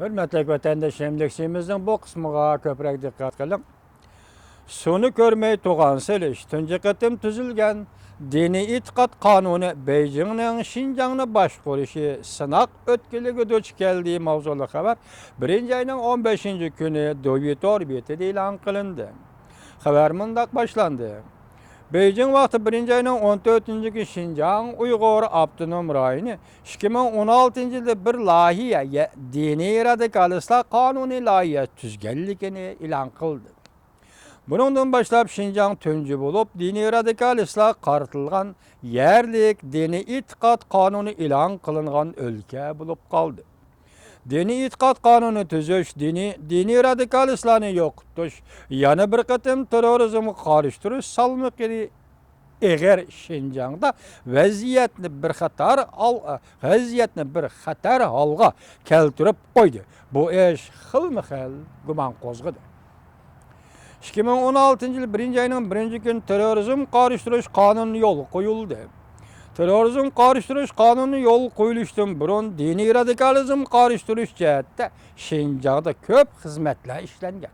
Hürmetli vatandaşlarımızın bu kısmına köprek dikkat kılın. Sonu görmeyi tuğan seliş, tünce kıtım tüzülgen dini itikat kanunu Beijing'nin Şinjan'ı başkuruşu sınak ötkülüğü döç geldiği mavzulu haber 1. ayının 15. günü Dövüt orbiti ilan kılındı. Haber mundak başlandı. Beijing vakti 1. ayının 14. gün Şinjan Uyghur Abdunum rayını 2016 yılda bir lahiye dini radikalistler kanuni lahiye tüzgellikini ilan kıldı. Bunundan başlap Şinjan tüncü bulup dini radikalistler qartılgan yerlik dini itiqat kanunu ilan kılıngan ülke bulup kaldı. Dini itiqat kanunu tüzüş, dini radikalistlarını yok tuş, yana bir kıtım terörizmi karıştırış salmıqiri eğer Şinjan'da vaziyetni bir xatar halga keltirip koydu. Bu iş xilmi-xil guman qozgıdı. 2016 yılı 1. ayının 1. gün terörizm karıştırış kanunu yol koyuldu. Terörizm karıştırış kanunu yol koyuluştan burun dini radikalizm karıştırış cihette Şinjan'da köp hizmetler işlengen.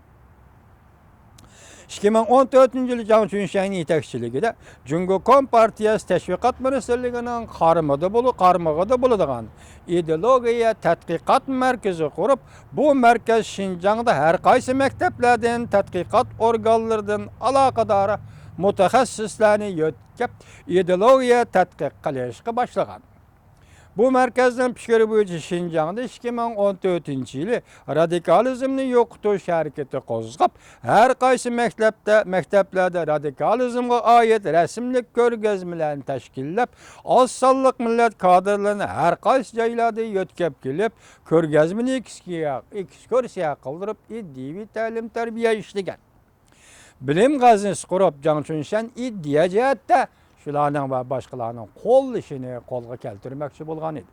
2014 yılı Jiang Qunshan'ın yetekçiligide Cumhuriyet Kompartiyası Teşvikat Ministerliğinin karmağıda buluduğun ideologiya tədqiqat merkezi kurup bu merkez Şinjan'da her kaysi mekteplerden tədqiqat organlarından alakadar mutaxassislerini yötkep ideologiya tədqiq qilishga başlagan. Bu merkezden pişkiri boyunca Şinjan'da 2014 yılı radikalizmni yokutuş hareketi kozgap her kaysi mekteplerde radikalizmge ait resimlik görgezmelerini teşkillep az sallık millet kadrlarını her kaysi jaylarda yötkep gelip körgezmini ekskursiya kıldırıp iddivi talim terbiye işligen. Bilim gazinesi kurup Jiang Qunshan iddia cihette şularning va boshqalarning qo'l ishini qo'lga keltirmoqchi bo'lgan edi.